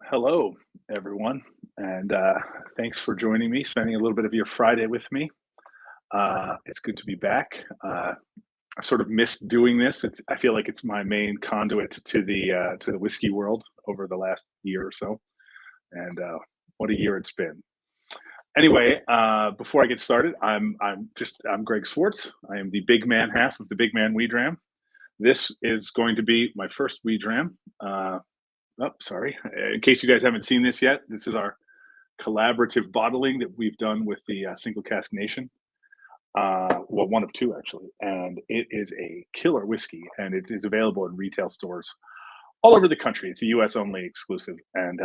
Hello, everyone, and thanks for joining me, spending a little bit of your Friday with me. It's good to be back. I sort of missed doing this. I feel like it's my main conduit to the whiskey world over the last year or so, and what a year it's been. Anyway, before I get started, I'm Greg Swartz. I am the big man half of the Big Man We Dram. This is going to be my first We Dram. Oh, sorry. In case you guys haven't seen this yet, this is our collaborative bottling that we've done with the Single Cask Nation. Well, one of two actually, and it is a killer whiskey, and it is available in retail stores all over the country. It's a U.S. only exclusive, and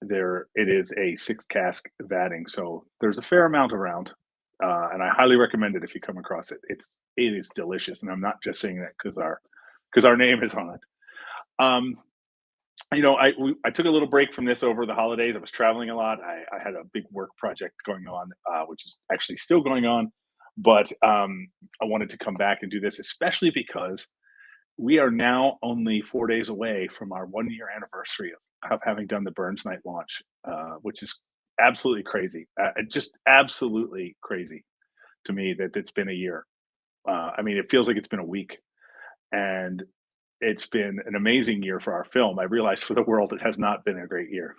there it is a six cask vatting, so there's a fair amount around, and I highly recommend it if you come across it. It is delicious, and I'm not just saying that because our name is on it. Um, I took a little break from this over the holidays. I was traveling a lot. I had a big work project going on, which is actually still going on. But I wanted to come back and do this, especially because we are now only 4 days away from our 1 year anniversary of having done the Burns Night launch, which is absolutely crazy. Just absolutely crazy to me that it's been a year. I mean, it feels like it's been a week. And it's been an amazing year for our film. I realize for the world it has not been a great year.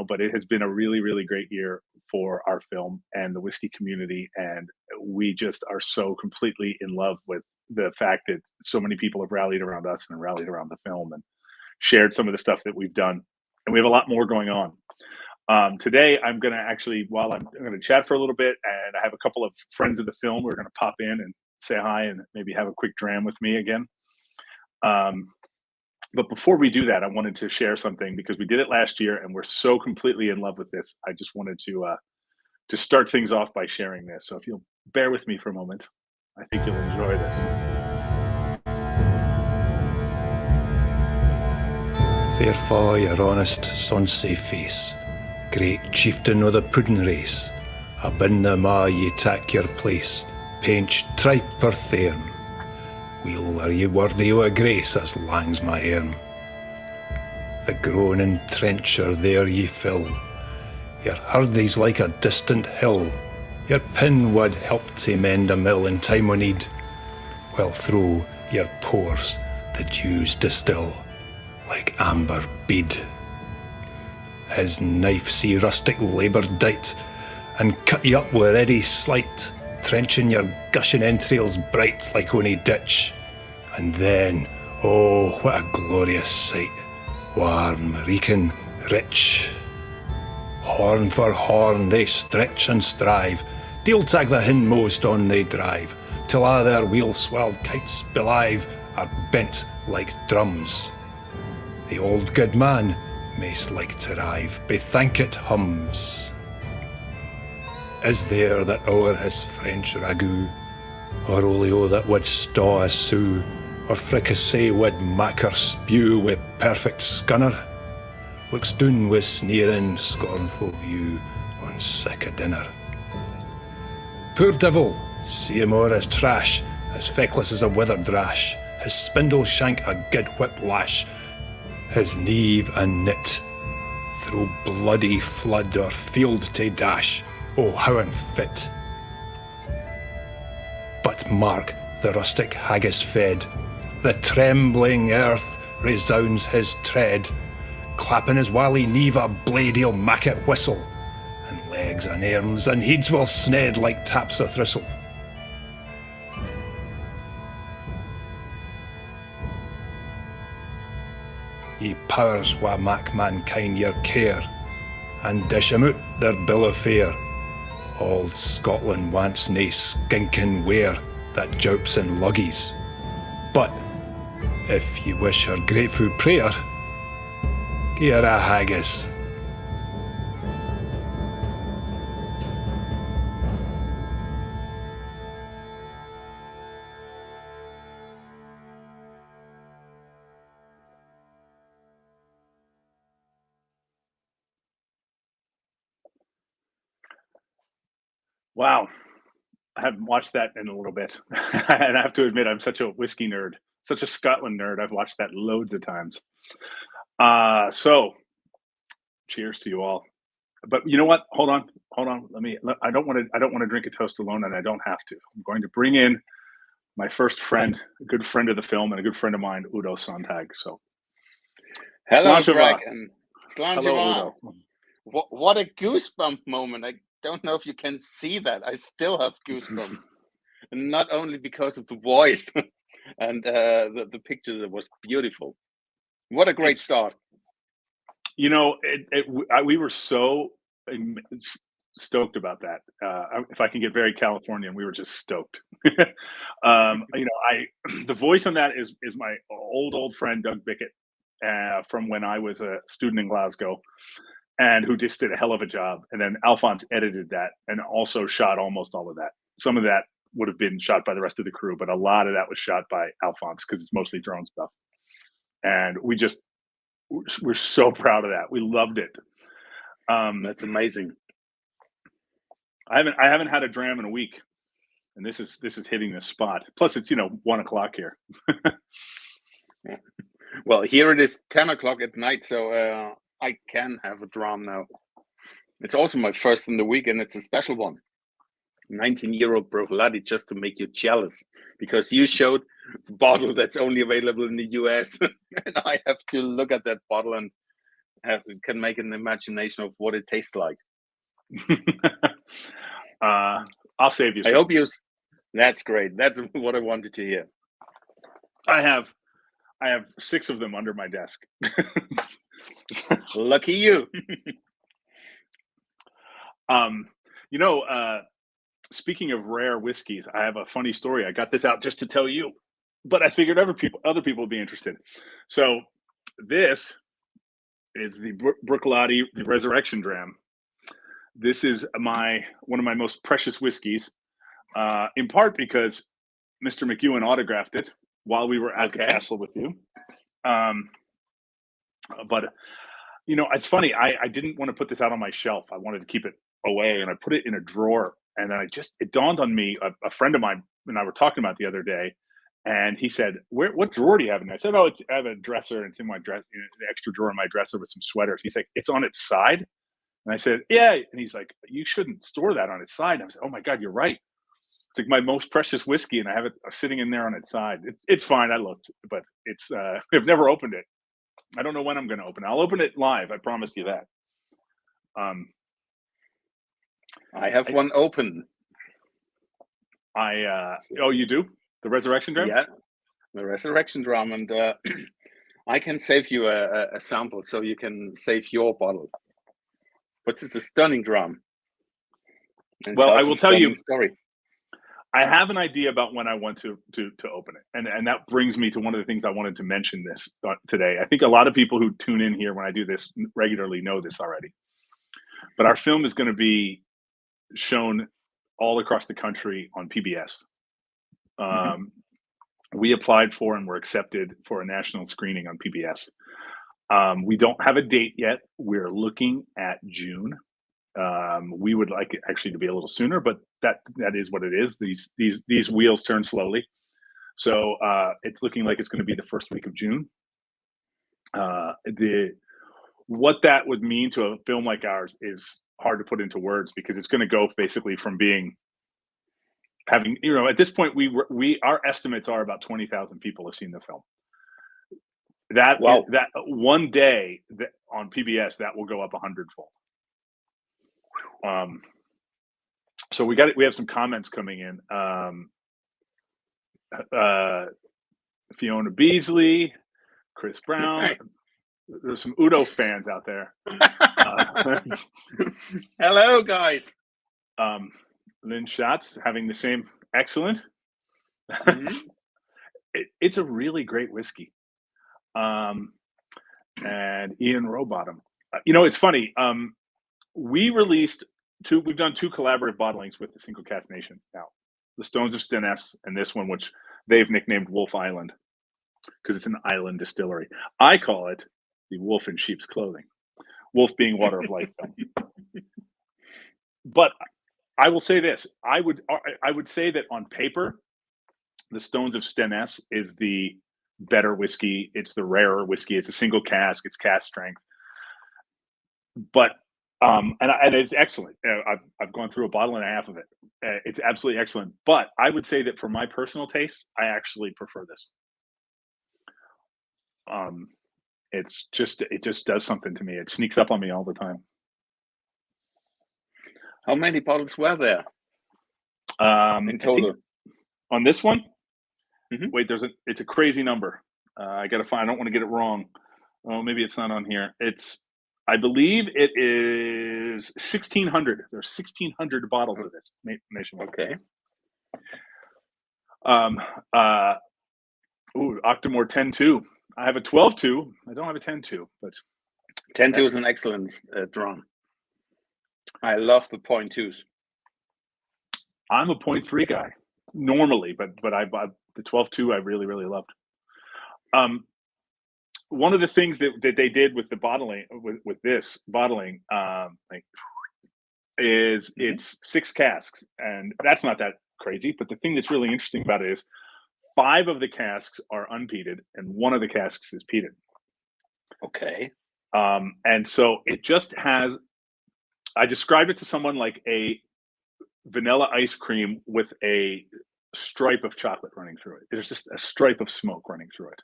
But it has been a really, really great year for our film and the whiskey community, and we just are so completely in love with the fact that so many people have rallied around us and rallied around the film and shared some of the stuff that we've done, and we have a lot more going on. Today, I'm going to actually, while I'm going to chat for a little bit, and I have a couple of friends of the film who are going to pop in and say hi and maybe have a quick dram with me again. Um, but before we do that, I wanted to share something because we did it last year and we're so completely in love with this. I just wanted to start things off by sharing this. So if you'll bear with me for a moment, I think you'll enjoy this. Fair fa your honest, sonsy face, great chieftain o' the puddin' race, I bin the ma ye tak your place, painch tripe or thairm. Weel are ye worthy o' a grace as lang's my arm. The groaning trencher there ye fill, your hurdies like a distant hill, your pin wad help to mend a mill in time o' need, while through your pores the dews distill like amber bead. His knife see rustic labour dight, and cut ye up wi' ready slight, trenching your gushing entrails bright like ony ditch. And then, oh, what a glorious sight, warm, reeking, rich. Horn for horn they stretch and strive, deal tag the hindmost on they drive, till a' their wheel-swelled kites belive are bent like drums. The old good man, maist like to rive, bethank it hums. Is there that o'er his French ragout, or olio that would staw a sou, or fricassee would macker spew wi' perfect scunner, looks doon wi' sneering, scornful view on sic a dinner. Poor devil, see him o'er his trash, as feckless as a withered rash, his spindle shank a good whip lash, his neave a knit, through bloody flood or field to dash, oh how unfit. But mark the rustic haggis fed, the trembling earth resounds his tread, clapping his wally neave a blade he'll mak it whistle, and legs and arms and heads will sned like taps o' thistle. Ye powers wha mak mankind your care, and dish 'em out their bill of fare. All Scotland wants nae skinking ware that joups in luggies. But if ye wish her grateful prayer, gie her a haggis. Wow, I haven't watched that in a little bit, and I have to admit I'm such a whiskey nerd, such a Scotland nerd. I've watched that loads of times. So cheers to you all. But you know what? Hold on, hold on. I don't want to. I don't want to drink a toast alone, and I don't have to. I'm going to bring in my first friend, a good friend of the film, and a good friend of mine, Udo Sontag. So, Hello, Sláinte Greg, mhath. and Sláinte Hello, mhath. Udo. What a goosebump moment. I don't know if you can see that. I still have goosebumps. And not only because of the voice and the picture that was beautiful. What a great It's, start. you know, we were so stoked about that. If I can get very Californian, we were just stoked. The voice on that is my old friend Doug Bickett from when I was a student in Glasgow, and who just did a hell of a job. And then Alphonse edited that and also shot almost all of that. Some of that would have been shot by the rest of the crew, but a lot of that was shot by Alphonse because it's mostly drone stuff. And we're so proud of that. We loved it. That's amazing. I haven't had a dram in a week, and this is hitting the spot. Plus, it's 1 o'clock here. Well, here it is 10 o'clock at night, so I can have a dram now. It's also my first in the week, and it's a special one. 19-year Bruichladdich, just to make you jealous, because you showed the bottle that's only available in the US, and I have to look at that bottle and can make an imagination of what it tastes like. I'll save you some. I hope you. That's great. That's what I wanted to hear. I have 6 of them under my desk. Lucky you. Speaking of rare whiskeys, I have a funny story. I got this out just to tell you, but I figured other people would be interested. So this is the Bruichladdich, the Resurrection Dram. This is one of my most precious whiskeys, in part because Mr. McEwen autographed it while we were at the castle with you. But it's funny. I didn't want to put this out on my shelf. I wanted to keep it away, and I put it in a drawer. And then it dawned on me, a friend of mine and I were talking about the other day, and he said, what drawer do you have in there? I said, I have a dresser, and it's in my dress, the extra drawer in my dresser with some sweaters. He's like, it's on its side? And I said, yeah. And he's like, you shouldn't store that on its side. And I was like, oh my God, you're right. It's like my most precious whiskey, and I have it sitting in there on its side. It's fine. I looked, but it's I've never opened it. I don't know when I'm going to open it. I'll open it live. I promise you that. I have one open. Oh, you do? The Resurrection Dram? Yeah, the Resurrection Dram, and I can save you a sample so you can save your bottle. But it's a stunning dram. Well, I will tell you, story. I have an idea about when I want to open it, and that brings me to one of the things I wanted to mention this today. I think a lot of people who tune in here when I do this regularly know this already, but our film is going to be shown all across the country on PBS. We applied for and were accepted for a national screening on PBS. We don't have a date yet. We're looking at June. We would like it actually to be a little sooner, but that is what it is. These wheels turn slowly. So it's looking like it's going to be the first week of June. What that would mean to a film like ours is hard to put into words, because it's going to go basically from having at this point our estimates are about 20,000 people have seen the film. That one day on PBS that will go up 100-fold. So we have some comments coming in. Fiona Beasley, Chris Brown. There's some Udo fans out there. Hello, guys. Lynn Schatz having the same. Excellent. Mm-hmm. It's a really great whiskey. And Ian Rowbottom. It's funny. We've done 2 collaborative bottlings with the Cinco Cast Nation now. The Stones of Steness and this one, which they've nicknamed Wolf Island because it's an island distillery. I call it the Wolf in Sheep's Clothing. Wolf being Water of Life. But I will say this. I would say that on paper, the Stones of Steness is the better whiskey. It's the rarer whiskey. It's a single cask. It's cask strength. But and it's excellent. I've gone through a bottle and a half of it. It's absolutely excellent. But I would say that for my personal taste, I actually prefer this. It just does something to me. It sneaks up on me all the time. How many bottles were there in total? On this one? Wait, it's a crazy number. I gotta find. I don't want to get it wrong. Oh, maybe it's not on here. I believe it is 1,600. There's 1,600 bottles of this nationwide. Okay. Octomore 10-2. I have a 12-2. I don't have a 10-2, but 10-2 is an excellent drum. I love the 0.2s. I'm a 0.3 guy normally, but the 12-2 I really, really loved. One of the things that they did with the bottling, with this bottling, is it's 6 casks, and that's not that crazy. But the thing that's really interesting about it is 5 of the casks are unpeated, and 1 of the casks is peated. Okay. And so it just has. I described it to someone like a vanilla ice cream with a stripe of chocolate running through it. There's just a stripe of smoke running through it.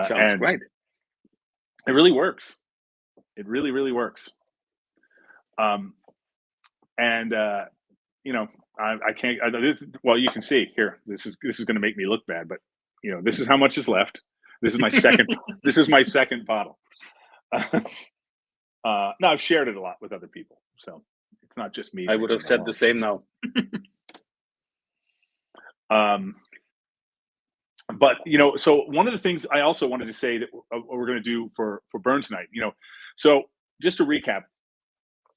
Sounds great. It really works. It really, really works. I can't. Well, you can see here. This is going to make me look bad, but this is how much is left. This is my second. This is my second bottle. No, I've shared it a lot with other people, so it's not just me. I would have said the same now. But so one of the things I also wanted to say that we're going to do for Burns Night, so just to recap,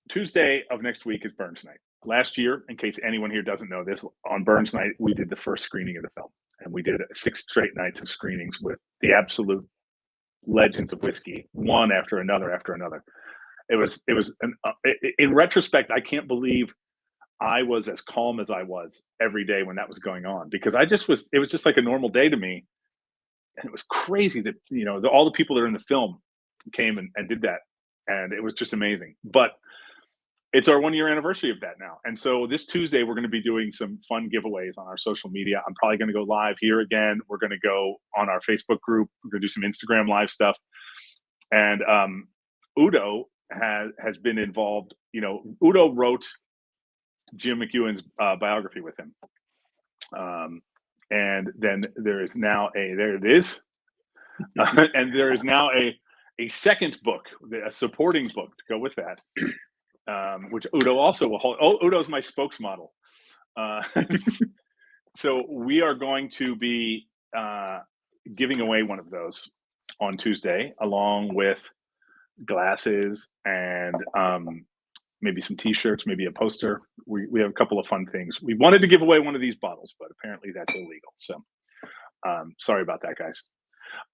Tuesday of next week is Burns Night. Last year, in case anyone here doesn't know this, on Burns Night we did the first screening of the film, and we did 6 straight nights of screenings with the absolute legends of whiskey, one after another after another. It was in retrospect, I can't believe I was as calm as I was every day when that was going on, because it was just like a normal day to me. And it was crazy that, all the people that are in the film came and did that. And it was just amazing. But it's our 1-year anniversary of that now. And so this Tuesday, we're going to be doing some fun giveaways on our social media. I'm probably going to go live here again. We're going to go on our Facebook group. We're going to do some Instagram live stuff. And Udo has been involved. Udo wrote Jim McEwen's biography with him. And then there is now there it is. And there is now a second book, a supporting book to go with that, which Udo also will hold. Oh, Udo's my spokesmodel. So we are going to be giving away one of those on Tuesday, along with glasses and maybe some T-shirts, maybe a poster. We have a couple of fun things. We wanted to give away one of these bottles, but apparently that's illegal. So sorry about that, guys.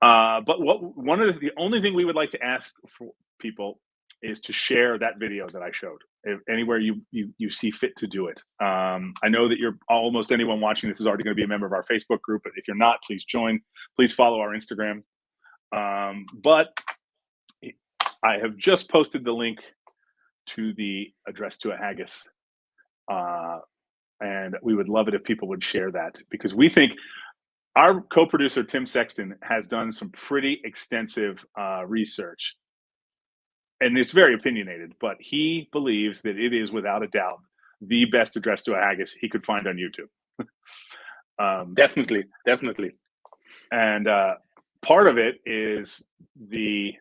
But the only thing we would like to ask for people is to share that video that I showed. If anywhere you see fit to do it. I know that almost anyone watching this is already going to be a member of our Facebook group, but if you're not, please join. Please follow our Instagram. But I have just posted the link to the Address to a Haggis. And we would love it if people would share that, because we think our co-producer, Tim Sexton, has done some pretty extensive research. And it's very opinionated, but he believes that it is, without a doubt, the best Address to a Haggis he could find on YouTube. Definitely. And part of it is the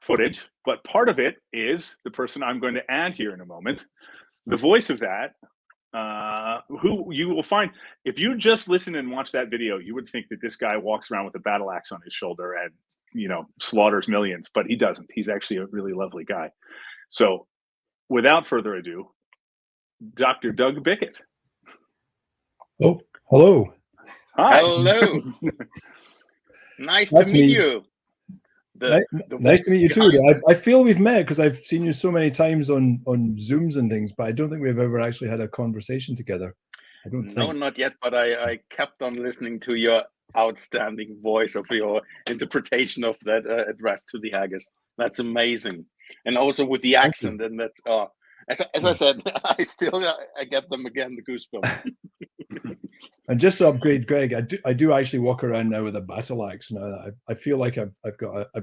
footage, but part of it is the person I'm going to add here in a moment. The voice of that, who you will find, if you just listen and watch that video, you would think that this guy walks around with a battle axe on his shoulder and slaughters millions, but he doesn't. He's actually a really lovely guy. So without further ado, Dr. Doug Bickett. Oh, hello. Hi. Hello. Nice to meet you. Nice to meet you too. I feel we've met because I've seen you so many times on Zooms and things, but I don't think we've ever actually had a conversation together. No, not yet, but I kept on listening to your outstanding voice of your interpretation of that address to the haggis. That's amazing, and also with the accent, and that's as I said, I get them again, the goosebumps. And just to upgrade Greg, I do actually walk around now with a battle axe now. I feel like I've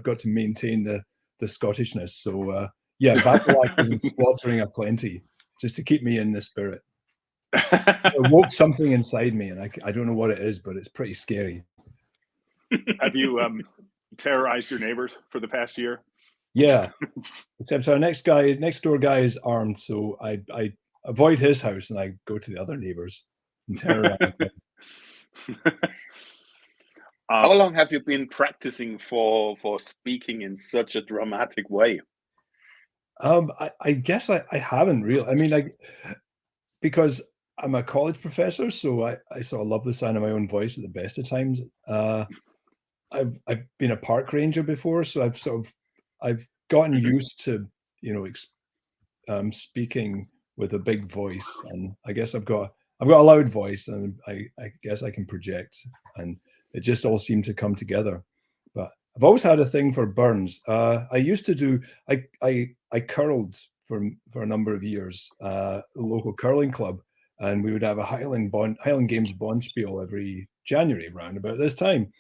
got to maintain the Scottishness. So yeah, battle axe and slaughtering aplenty just to keep me in the spirit. It woke something inside me, and I don't know what it is, but it's pretty scary. Have you terrorized your neighbors for the past year? Yeah, except our next door guy is armed, so I avoid his house and I go to the other neighbors and terrorize them. How long have you been practicing for speaking in such a dramatic way? I guess I haven't really. I mean, because I'm a college professor, so I sort of love the sound of my own voice at the best of times. I've been a park ranger before, so I've gotten used to speaking with a big voice, and I guess I've got a loud voice, and I guess I can project, and it just all seemed to come together. But I've always had a thing for Burns. I used to do I curled for a number of years, a local curling club, and we would have a Highland Games Bonspiel every January around about this time,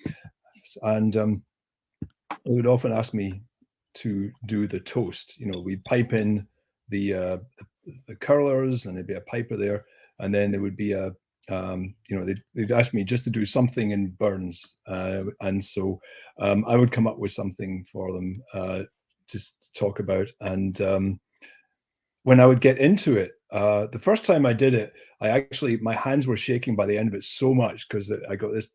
and they would often ask me to do the toast. We'd pipe in the curlers, and there'd be a piper there, and then there would be a they'd ask me just to do something in Burns, and so I would come up with something for them to talk about. And when I would get into it, the first time I did it, my hands were shaking by the end of it so much because I got this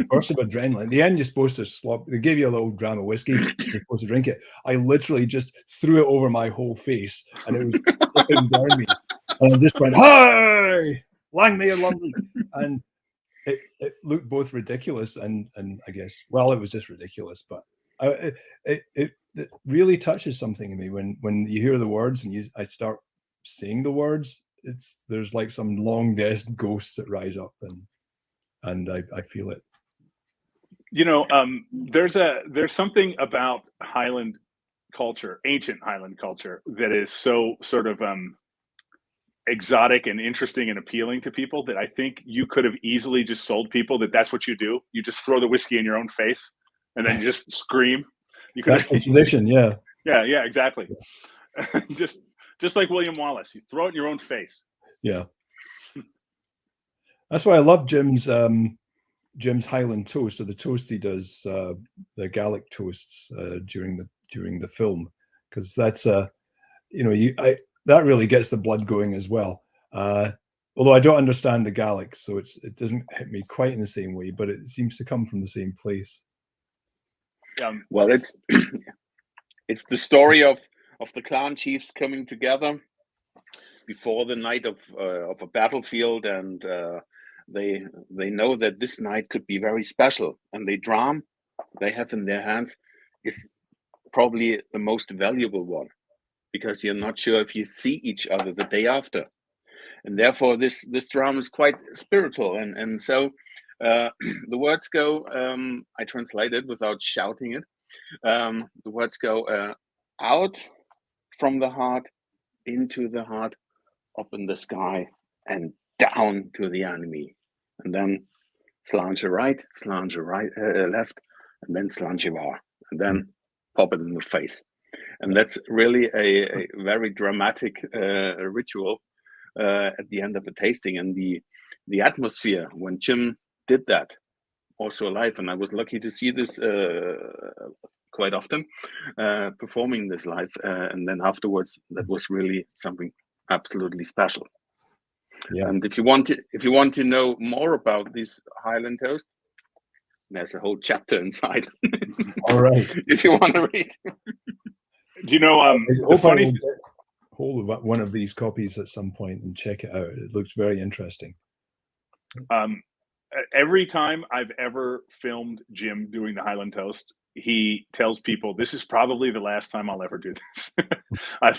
burst of adrenaline. At the end, you're supposed to slop. They give you a little dram of whiskey. You're supposed to drink it. I literally just threw it over my whole face, and it was slipping down me. And I just went, "Hi, lang me lovely," and it looked both ridiculous and I guess, well, it was just ridiculous. But it really touches something in me when you hear the words and I start saying the words. There's like some long dead ghosts that rise up, and I feel it. There's something about Highland culture, ancient Highland culture, that is so sort of exotic and interesting and appealing to people that I think you could have easily just sold people that's what you do. You just throw the whiskey in your own face and then you just scream. That's the tradition, yeah. Yeah, exactly. just like William Wallace, you throw it in your own face. Yeah. That's why I love Jim's Highland toast, or the toast he does, the Gaelic toasts during the film, because that's that really gets the blood going as well. Although I don't understand the Gaelic, so it doesn't hit me quite in the same way, but it seems to come from the same place. Well, it's the story of the clan chiefs coming together before the night of a battlefield, and they know that this night could be very special, and the dram they have in their hands is probably the most valuable one, because you're not sure if you see each other the day after, and therefore this dram is quite spiritual, and so the words go, I translate it without shouting it, the words go out from the heart, into the heart, up in the sky, and down to the enemy, and then slange right, left, and then slange var, and then pop it in the face. And that's really a very dramatic ritual at the end of a tasting. And the atmosphere when Jim did that, also live, and I was lucky to see this quite often, performing this live, and then afterwards, that was really something absolutely special. Yeah. And if you want to know more about this Highland toast, there's a whole chapter inside. All right, if you want to read. Do you know? Hold one of these copies at some point and check it out. It looks very interesting. Every time I've ever filmed Jim doing the Highland toast, he tells people this is probably the last time I'll ever do this. I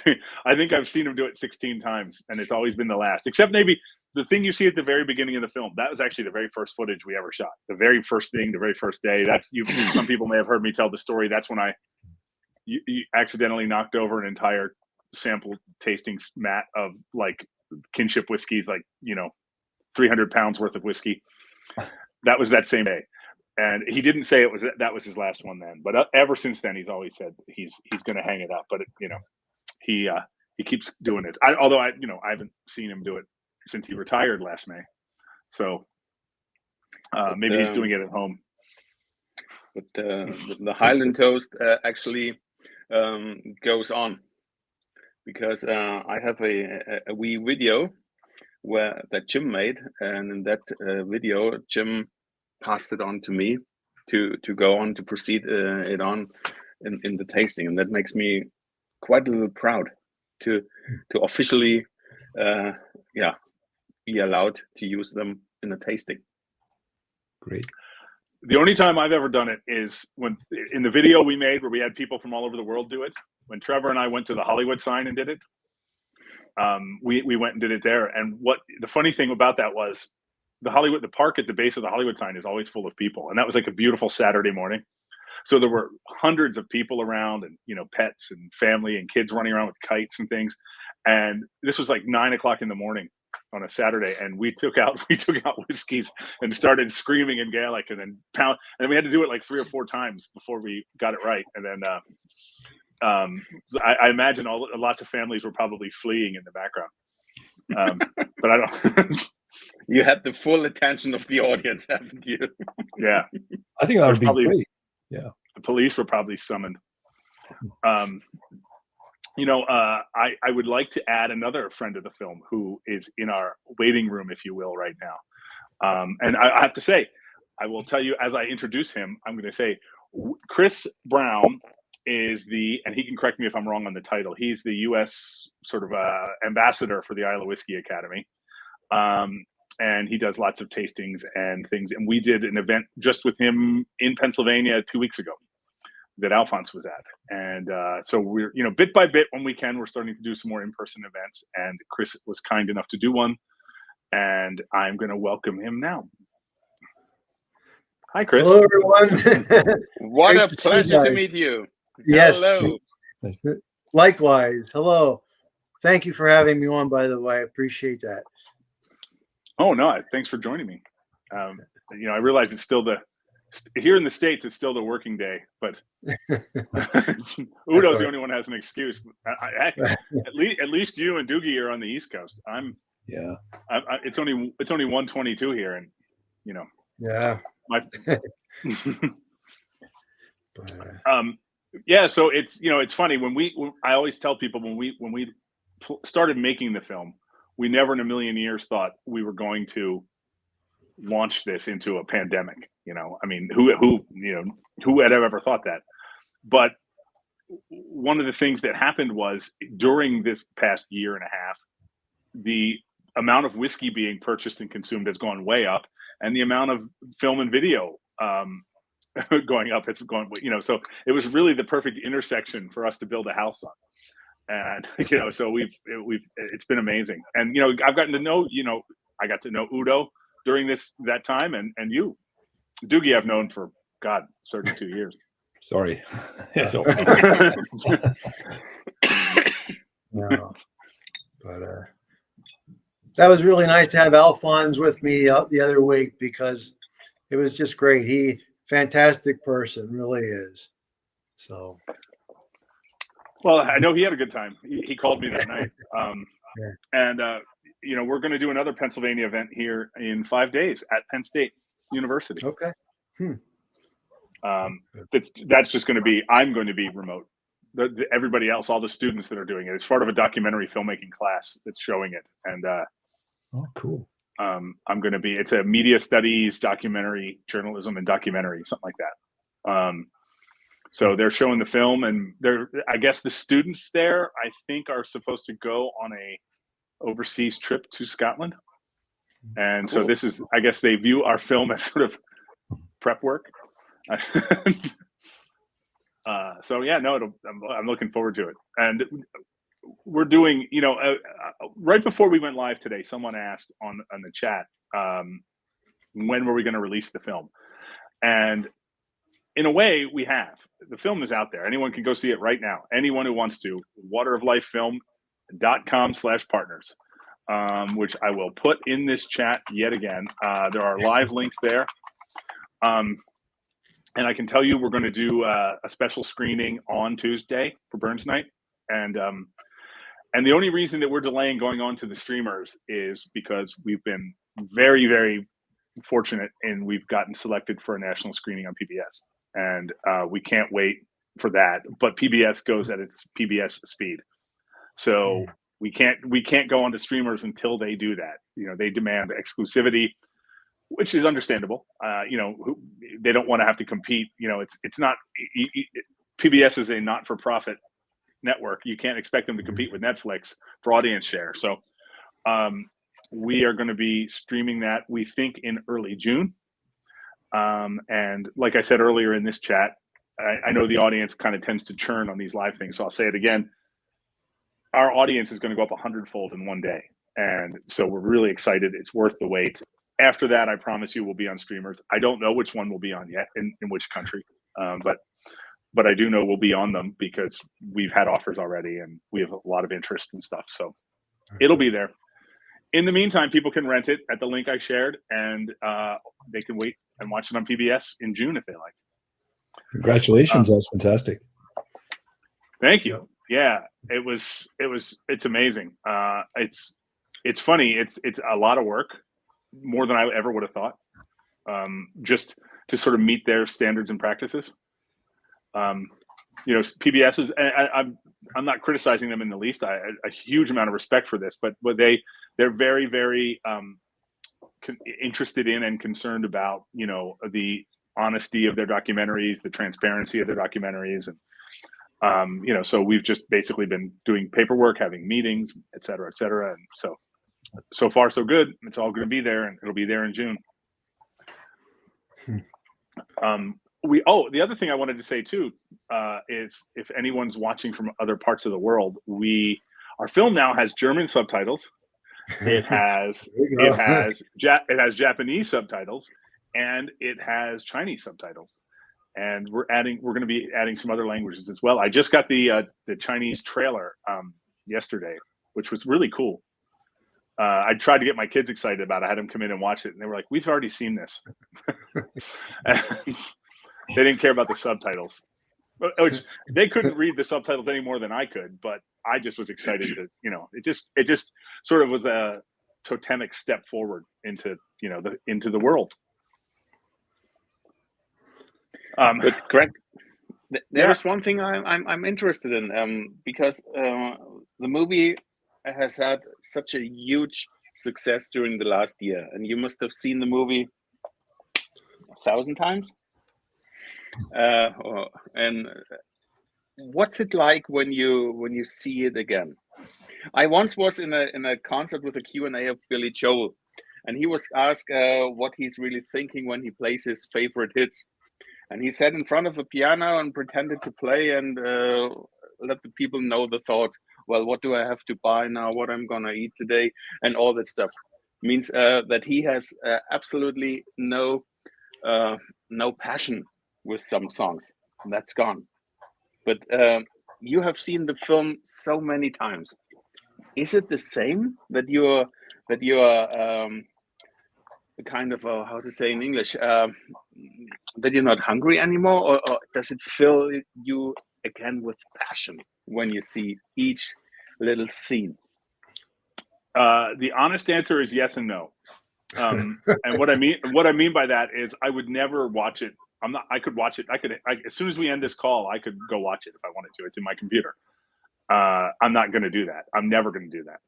think I've seen him do it 16 times, and it's always been the last. Except maybe the thing you see at the very beginning of the film, that was actually the very first footage we ever shot. The very first thing, the very first day. That's you. Some people may have heard me tell the story. That's when you accidentally knocked over an entire sample tasting mat of like kinship whiskeys, like 300 pounds worth of whiskey. That was that same day, and he didn't say that was his last one then. But ever since then, he's always said he's going to hang it up. But he keeps doing it. Although I haven't seen him do it since he retired last May. So maybe he's doing it at home. But the Highland Toast actually goes on, because I have a wee video that Jim made, and in that video Jim passed it on to me to go on to proceed it on in the tasting, and that makes me quite a little proud to officially be allowed to use them in a tasting. Great. The only time I've ever done it is when in the video we made where we had people from all over the world do it. When Trevor and I went to the Hollywood sign and did it, we went and did it there. And what the funny thing about that was the park at the base of the Hollywood sign is always full of people. And that was like a beautiful Saturday morning. So there were hundreds of people around, and pets and family and kids running around with kites and things. And this was like 9 o'clock in the morning on a Saturday, and we took out whiskeys and started screaming in Gaelic, and then pound, and we had to do it like 3 or 4 times before we got it right. And then I imagine lots of families were probably fleeing in the background. But I don't. You had the full attention of the audience, haven't you? Yeah, I think that would be probably great. Yeah, the police were probably summoned. I would like to add another friend of the film who is in our waiting room, if you will, right now. And I have to say, I will tell you as I introduce him, I'm going to say Chris Brown is and he can correct me if I'm wrong on the title, he's the U.S. sort of ambassador for the Isle of Whiskey Academy. And he does lots of tastings and things. And we did an event just with him in Pennsylvania 2 weeks ago that Alphonse was at. And so we're, bit by bit when we can, we're starting to do some more in-person events. And Chris was kind enough to do one. And I'm going to welcome him now. Hi, Chris. Hello, everyone. What a pleasure to meet you. Yes. Hello. Likewise. Hello. Thank you for having me on, by the way. I appreciate that. Oh, no. Thanks for joining me. I realize it's still here in the States, it's still the working day, but Udo's the only one who has an excuse. At least you and Doogie are on the East Coast. It's only 1:22 here, and Yeah. So it's funny I always tell people when we started making the film, we never in a million years thought we were going to launch this into a pandemic. I mean, who had ever thought that? But one of the things that happened was during this past year and a half, the amount of whiskey being purchased and consumed has gone way up, and the amount of film and video going up has gone. So it was really the perfect intersection for us to build a house on. And so it's been amazing. And I've gotten to know I got to know Udo during that time, and you, Doogie, I've known for 32 years. Sorry. No, but that was really nice to have Alphonse with me the other week, because it was just great. Fantastic person, really is. So. Well, I know he had a good time. He called me that night. And we're going to do another Pennsylvania event here in 5 days at Penn State University. Okay. That's just going to be, I'm going to be remote. Everybody else, all the students that are doing it, it's part of a documentary filmmaking class that's showing it. And oh, cool. I'm going to be, it's a media studies, documentary journalism and documentary, something like that. So they're showing the film, and I guess the students there, I think, are supposed to go on a overseas trip to Scotland. And Cool. So this is, I guess they view our film as sort of prep work. I'm looking forward to it. And we're doing, right before we went live today, someone asked on the chat, when were we going to release the film? And in a way, we have. The film is out there. Anyone can go see it right now. Anyone who wants to. wateroflifefilm.com/partners, which I will put in this chat yet again. There are live links there. And I can tell you we're going to do a special screening on Tuesday for Burns Night. And the only reason that we're delaying going on to the streamers is because we've been very, very fortunate and we've gotten selected for a national screening on PBS. And we can't wait for that. But PBS goes at its PBS speed. So we can't go on to streamers until they do that. They demand exclusivity, which is understandable. They don't want to have to compete. It's not, PBS is a not-for-profit network. You can't expect them to compete with Netflix for audience share. So we are going to be streaming that, we think, in early June. And like I said earlier in this chat, I know the audience kind of tends to churn on these live things. So I'll say it again. Our audience is going to go up 100-fold in one day. And so we're really excited. It's worth the wait. After that, I promise you we'll be on streamers. I don't know which one we'll be on yet, in which country. But I do know we'll be on them because we've had offers already and we have a lot of interest and stuff. So it'll be there. In the meantime, people can rent it at the link I shared, and they can wait and watch it on PBS in June if they like. Congratulations. That's fantastic. Thank you. Yeah, it's amazing. It's funny. It's a lot of work, more than I ever would have thought, just to sort of meet their standards and practices. PBS is, I'm not criticizing them in the least. A huge amount of respect for this, but they're very, very interested in and concerned about, the honesty of their documentaries, the transparency of their documentaries. And, so we've just basically been doing paperwork, having meetings, et cetera, et cetera. And so far, so good. It's all going to be there, and it'll be there in June. The other thing I wanted to say too is if anyone's watching from other parts of the world, our film now has German subtitles. It has Japanese subtitles, and it has Chinese subtitles. And we're going to be adding some other languages as well. I just got the Chinese trailer yesterday, which was really cool. I tried to get my kids excited about it. I had them come in and watch it, and they were like, "We've already seen this." And they didn't care about the subtitles, which they couldn't read the subtitles any more than I could. But I just was excited to, it just sort of was a totemic step forward into the world. But Greg, there is one thing I'm interested in, because the movie has had such a huge success during the last year, and you must have seen the movie 1,000 times. And what's it like when you see it again? I once was in a concert with a Q&A of Billy Joel, and he was asked what he's really thinking when he plays his favorite hits. And he sat in front of a piano and pretended to play and let the people know the thoughts. Well, what do I have to buy now? What I'm gonna eat today? And all that stuff. Means that he has absolutely no passion with some songs. That's gone. But you have seen the film so many times. Is it the same that you're kind of how to say in English, that you're not hungry anymore, or does it fill you again with passion when you see each little scene? The honest answer is yes and no. And what I mean by that is I would never watch it. I could watch it. As soon as we end this call, I could go watch it if I wanted to. It's in my computer. I'm not going to do that. I'm never going to do that.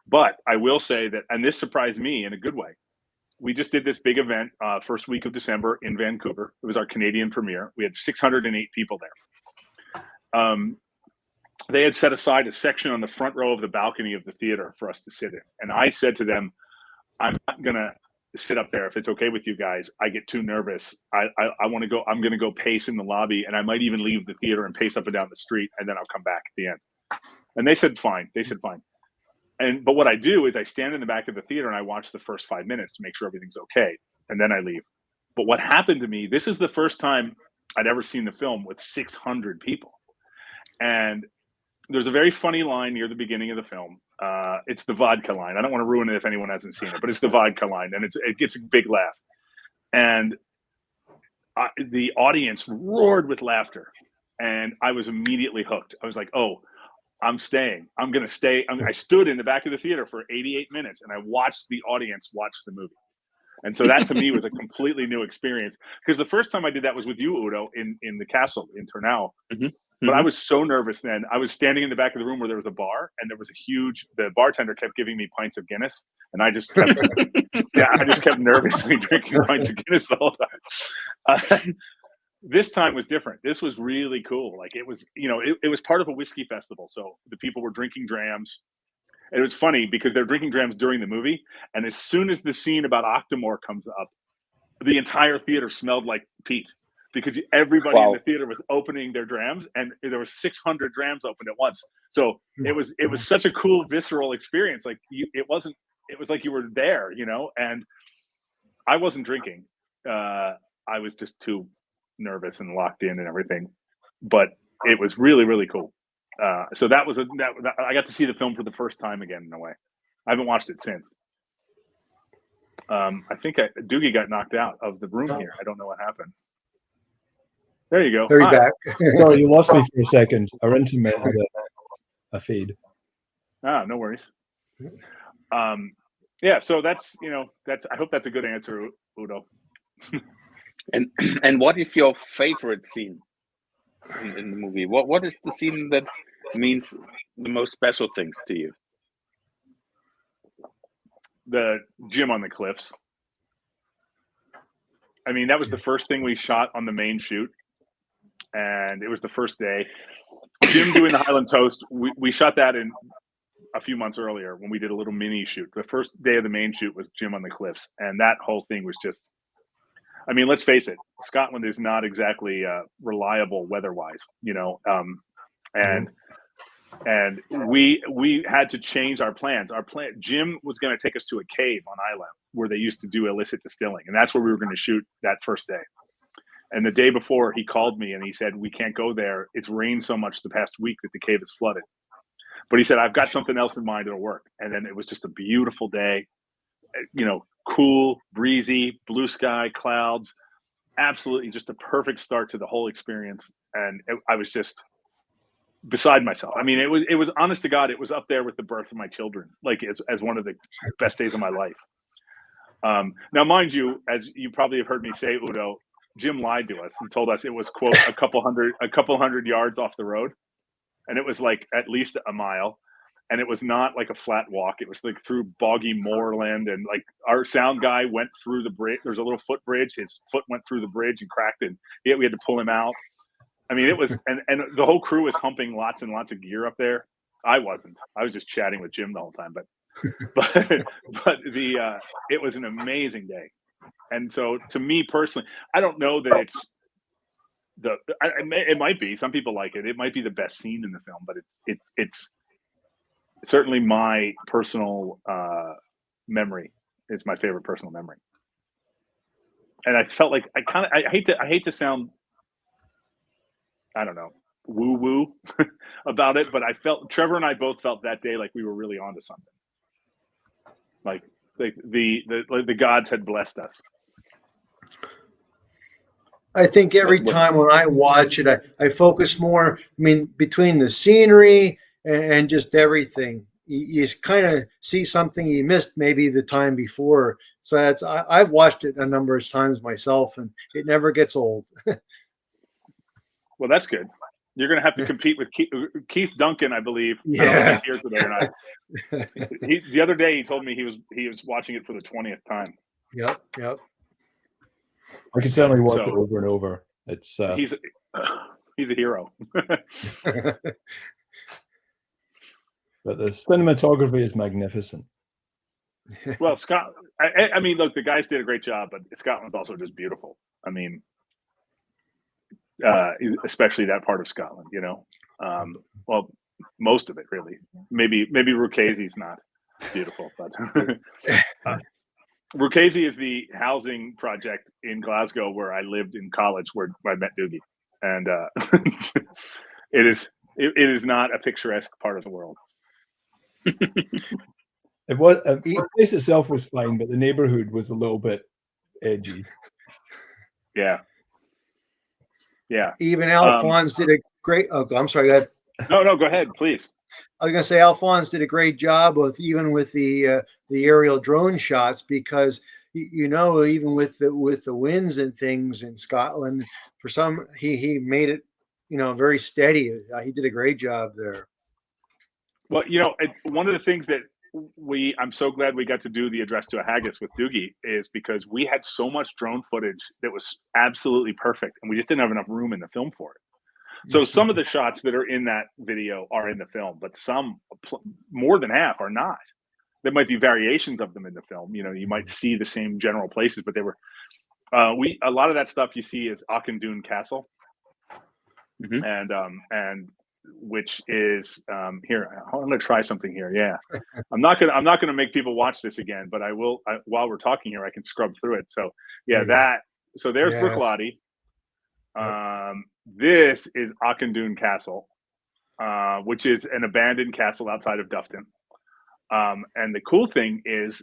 But I will say that, and this surprised me in a good way. We just did this big event first week of December in Vancouver. It was our Canadian premiere. We had 608 people there. They had set aside a section on the front row of the balcony of the theater for us to sit in. And I said to them, I'm not going to sit up there if it's okay with you guys. I get too nervous. I want to go. I'm going to go pace in the lobby, and I might even leave the theater and pace up and down the street, and then I'll come back at the end. And they said fine. But what I do is I stand in the back of the theater and I watch the first 5 minutes to make sure everything's okay, and then I leave. But what happened to me, this is the first time I'd ever seen the film with 600 people. And there's a very funny line near the beginning of the film. It's the vodka line. I don't want to ruin it if anyone hasn't seen it, but it's the vodka line, and it gets a big laugh. And the audience roared with laughter, and I was immediately hooked. I was like, oh, I'm staying. I'm going to stay. I stood in the back of the theater for 88 minutes, and I watched the audience watch the movie. And so that to me was a completely new experience, because the first time I did that was with you, Udo, in the castle in Turnau. Mm-hmm. But I was so nervous then. I was standing in the back of the room where there was a bar, and there was the bartender kept giving me pints of Guinness, and I just kept, I just kept nervously drinking pints of Guinness the whole time. This time was different. This was really cool. Like it was, it was part of a whiskey festival. So the people were drinking drams. And it was funny because they're drinking drams during the movie. And as soon as the scene about Octomore comes up, the entire theater smelled like peat, because everybody in the theater was opening their drams, and there were 600 drams opened at once. So it was such a cool visceral experience. Like it was like you were there, and I wasn't drinking. I was just too nervous and locked in and everything, but it was really, really cool. So that was I got to see the film for the first time again in a way. I haven't watched it since. I think Doogie got knocked out of the room here. I don't know what happened. There you go. There he's back. Sorry, you lost me for a second. Our internet had a feed. No worries. Yeah, so that's I hope that's a good answer, Udo. And what is your favorite scene in the movie? What is the scene that means the most special things to you? The gym on the cliffs. I mean, that was the first thing we shot on the main shoot, and it was the first day. Jim doing the Highland Toast, we shot that in a few months earlier when we did a little mini shoot. The first day of the main shoot was Jim on the cliffs, and that whole thing was just, I mean, let's face it, Scotland is not exactly reliable weather-wise, and we had to change our plans. Jim was going to take us to a cave on Isla where they used to do illicit distilling, and that's where we were going to shoot that first day. And the day before, he called me and he said, we can't go there. It's rained so much the past week that the cave is flooded. But he said, I've got something else in mind that'll work. And then it was just a beautiful day, cool, breezy, blue sky, clouds, absolutely just a perfect start to the whole experience. And I was just beside myself. I mean, it was honest to God, it was up there with the birth of my children, like as one of the best days of my life. Now, mind you, as you probably have heard me say, Udo, Jim lied to us and told us it was, quote, a couple hundred yards off the road. And it was like at least a mile. And it was not like a flat walk. It was like through boggy moorland. And like our sound guy went through the bridge. There's a little footbridge. His foot went through the bridge and cracked it. We had to pull him out. I mean, it was, and the whole crew was humping lots and lots of gear up there. I wasn't. I was just chatting with Jim the whole time. But it was an amazing day. And so to me personally, I don't know that it's it might be, some people like it. It might be the best scene in the film, but it's certainly my personal memory. It's my favorite personal memory. And I felt like I hate to sound, I don't know, woo woo about it, but I felt, Trevor and I both felt that day like we were really onto something. Like the gods had blessed us. I think every time when I watch it, I focus more, I mean, between the scenery and just everything. You kind of see something you missed maybe the time before. So I've watched it a number of times myself, and it never gets old. Well, that's good. You're going to have to compete with Keith Duncan, I believe. Yeah. I don't know if he's here today or not. The other day, he told me he was watching it for the 20th time. Yep. I can certainly watch it over and over. It's he's a hero. But the cinematography is magnificent. Well, I mean, look, the guys did a great job, but Scotland's also just beautiful. I mean, especially that part of Scotland, Well, most of it really. Maybe Rukazi's not beautiful, but Rukazi is the housing project in Glasgow where I lived in college, where I met Doogie, and it is not a picturesque part of the world. It was the place itself was fine, but the neighborhood was a little bit edgy. Yeah. Even Alphonse did a great. Oh, I'm sorry. Go ahead. No, go ahead, please. I was going to say Alphonse did a great job with the aerial drone shots, because even with the winds and things in Scotland, for some he made it very steady. He did a great job there. Well, one of the things that I'm so glad we got to do the address to a haggis with Doogie is because we had so much drone footage that was absolutely perfect, and we just didn't have enough room in the film for it. So some of the shots that are in that video are in the film, but some, more than half, are not. There might be variations of them in the film. You might see the same general places, but they were. A lot of that stuff you see is Akindun Castle, and which is here. I'm going to try something here. Yeah, I'm not gonna make people watch this again, but I will. While we're talking here, I can scrub through it. So So there's Brooklady. This is Akindun Castle, which is an abandoned castle outside of Dufton. And the cool thing is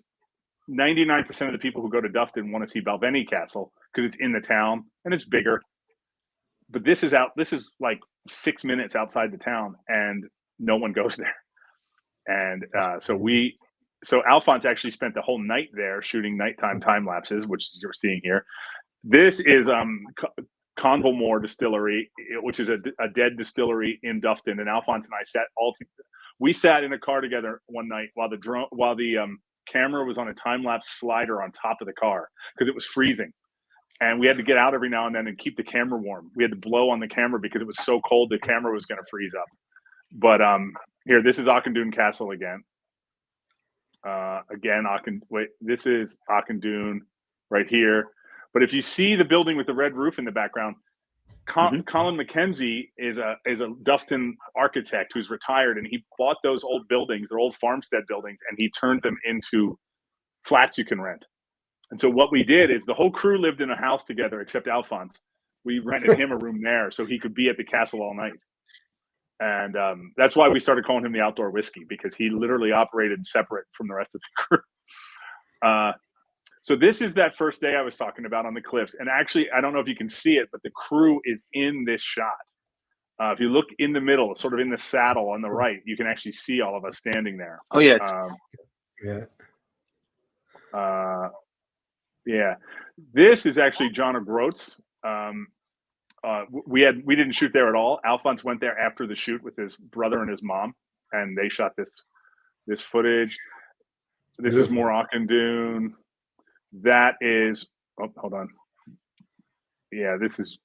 99% of the people who go to Dufton want to see Balvenie Castle because it's in the town and it's bigger. But this is like 6 minutes outside the town and no one goes there. And so Alphonse actually spent the whole night there shooting nighttime time lapses, which you're seeing here. This is Convalmore Distillery, which is a dead distillery in Dufton, and Alphonse and I sat in a car together one night while the camera was on a time lapse slider on top of the car because it was freezing, and we had to get out every now and then and keep the camera warm. We had to blow on the camera because it was so cold the camera was going to freeze up. But here, this is Akandoon Castle again. This is Akindun right here. But if you see the building with the red roof in the background, Colin McKenzie is a Dufton architect who's retired, and he bought those old buildings, they're old farmstead buildings, and he turned them into flats you can rent. And so what we did is the whole crew lived in a house together except Alphonse. We rented him a room there so he could be at the castle all night. And that's why we started calling him the outdoor whiskey, because he literally operated separate from the rest of the crew. So this is that first day I was talking about on the cliffs. And actually, I don't know if you can see it, but the crew is in this shot. If you look in the middle, sort of in the saddle on the right, you can actually see all of us standing there. Oh, yeah. This is actually John O'Groats. We didn't shoot there at all. Alphonse went there after the shoot with his brother and his mom, and they shot this footage. This is more Akindun. That is, hold on. Yeah, this is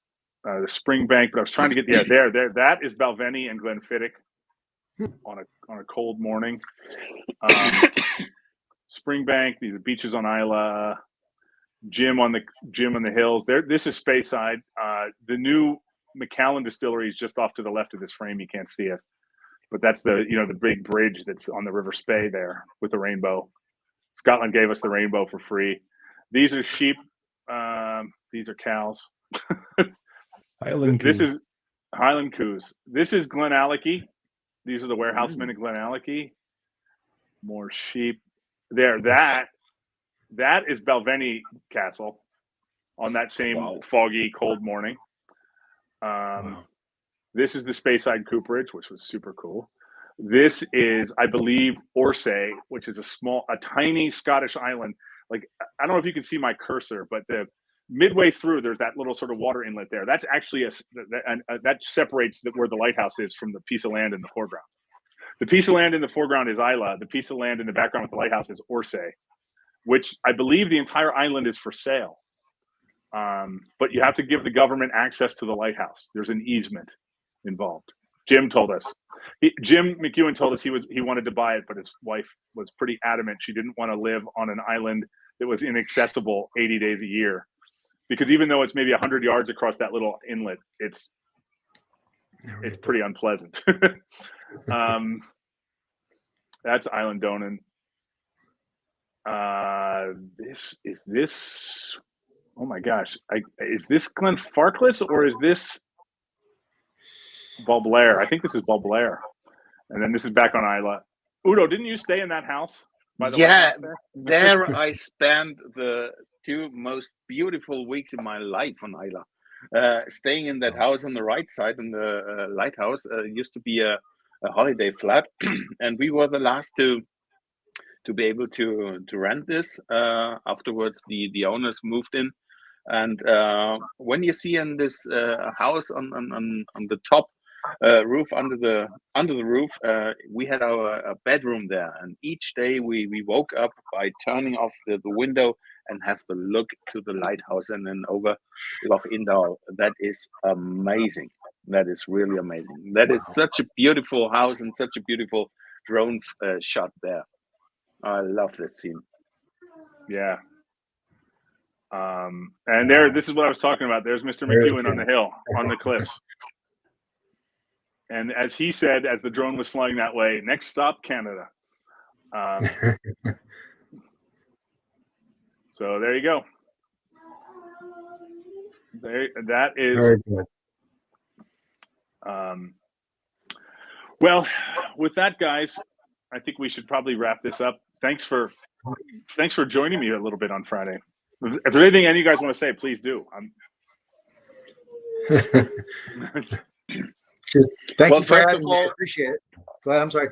the Springbank, but I was trying to get there. That is Balvenie and Glenfiddich on a cold morning. Springbank. These are beaches on Isla. Gym on the hills. This is Speyside. The new Macallan distillery is just off to the left of this frame. You can't see it, but that's the big bridge that's on the River Spey there with the rainbow. Scotland gave us the rainbow for free. These are sheep. These are cows. This is Highland Coos. This is Glen Allachie. These are the warehousemen at Glen Allachie. More sheep. There. That is Balvenie Castle on that same foggy, cold morning. This is the Speyside Cooperage, which was super cool. This is, I believe, Orsay, which is a tiny Scottish island. Like, I don't know if you can see my cursor, but the midway through, there's that little sort of water inlet there. That's actually that separates where the lighthouse is from the piece of land in the foreground. The piece of land in the foreground is Isla. The piece of land in the background with the lighthouse is Orsay, which I believe the entire island is for sale. But you have to give the government access to the lighthouse. There's an easement involved. Jim told us. Jim McEwen told us he wanted to buy it, but his wife was pretty adamant. She didn't want to live on an island that was inaccessible 80 days a year. Because even though it's maybe 100 yards across that little inlet, it's pretty unpleasant. That's Island Donan. This. Oh my gosh! Is this Glen Farkless or is this Bulblair? I think this is Bulblair. And then this is back on Isla. Udo, didn't you stay in that house? By the Yeah, White House there I spent the 2 most beautiful weeks in my life on Isla. Staying in that house on the right side in the lighthouse used to be a holiday flat, and we were the last to be able to rent this. Afterwards, the owners moved in, and when you see in this house on the top roof under the roof, we had our bedroom there, and each day we woke up by turning off the window and have to look to the lighthouse and then over Loch Indal. That is amazing. That is really amazing. That is such a beautiful house and such a beautiful drone shot there. I love that scene. Yeah. And there, this is what I was talking about. There's Mr. McEwen on the hill, on the cliffs. And as he said, as the drone was flying that way, next stop, Canada. So there you go. That is Very good. Well, with that, guys, I think we should probably wrap this up. Thanks for joining me a little bit on Friday. If there's anything any of you guys want to say, please do. Thank Well, you for first having of me. I all- appreciate it. Go ahead. I'm sorry.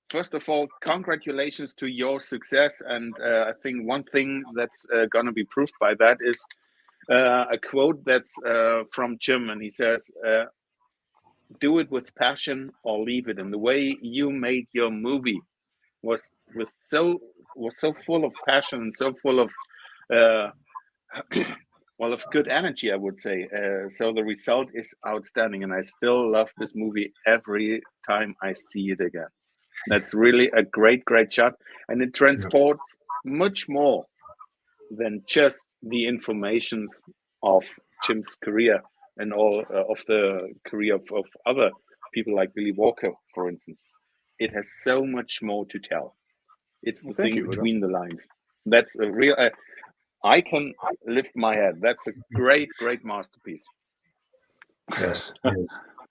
First of all, congratulations to your success. And I think one thing that's going to be proved by that is a quote that's from Jim. And he says, do it with passion or leave it. And the way you made your movie was so full of passion and so full of of good energy, I would say. So the result is outstanding, and I still love this movie every time I see it again. That's really a great shot, and it transports much more than just the informations of Jim's career and all of the career of other people like Billy Walker, for instance. It has so much more to tell. It's the thing between the lines. That's a real. I can lift my head. That's a great masterpiece. Yes.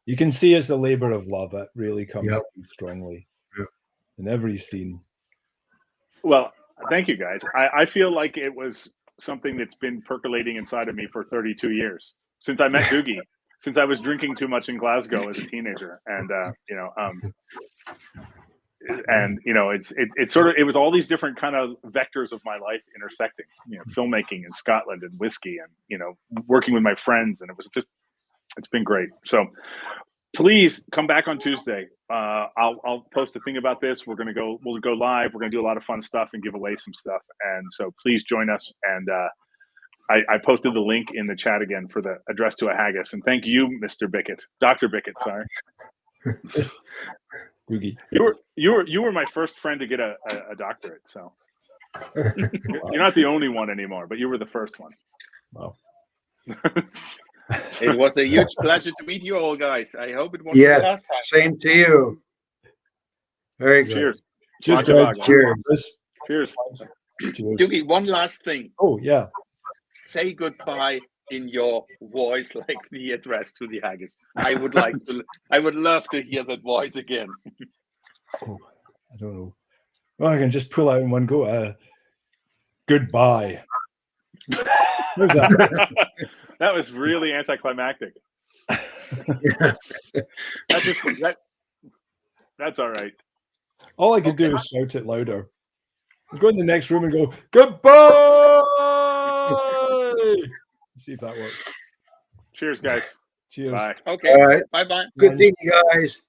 You can see it's a labor of love. It really comes Yep. through strongly Yep. in every scene. Well, thank you, guys. I feel like it was something that's been percolating inside of me for 32 years since I met Doogie, since I was drinking too much in Glasgow as a teenager, and it's sort of, it was all these different kind of vectors of my life intersecting, filmmaking in Scotland and whiskey, and working with my friends, and it's been great. So please come back on Tuesday. I'll post a thing about this. We'll go live. We're gonna do a lot of fun stuff and give away some stuff, and so please join us. And I posted the link in the chat again for the address to a haggis. And thank you, Mr. Bickett, Dr. Bickett. Sorry. Doogie. You were my first friend to get a doctorate, so you're not the only one anymore, but you were the first one. Wow. It was a huge pleasure to meet you all, guys. I hope it was Yes. the last time. Same to you. Very good. Cheers. Cheers, Bye, guys. Cheers. Cheers. Cheers. Doogie, one last thing. Oh, yeah. Say goodbye in your voice, like the address to the haggis. I would love to hear that voice again. Oh, I don't know. Well, I can just pull out in one go. Goodbye. Where's that? That was really anticlimactic. That's all right. All I could do is shout it louder. Go in the next room and go, goodbye! See if that works. Cheers, guys. Cheers. Bye. Okay. All right. Bye-bye. Good thing, guys.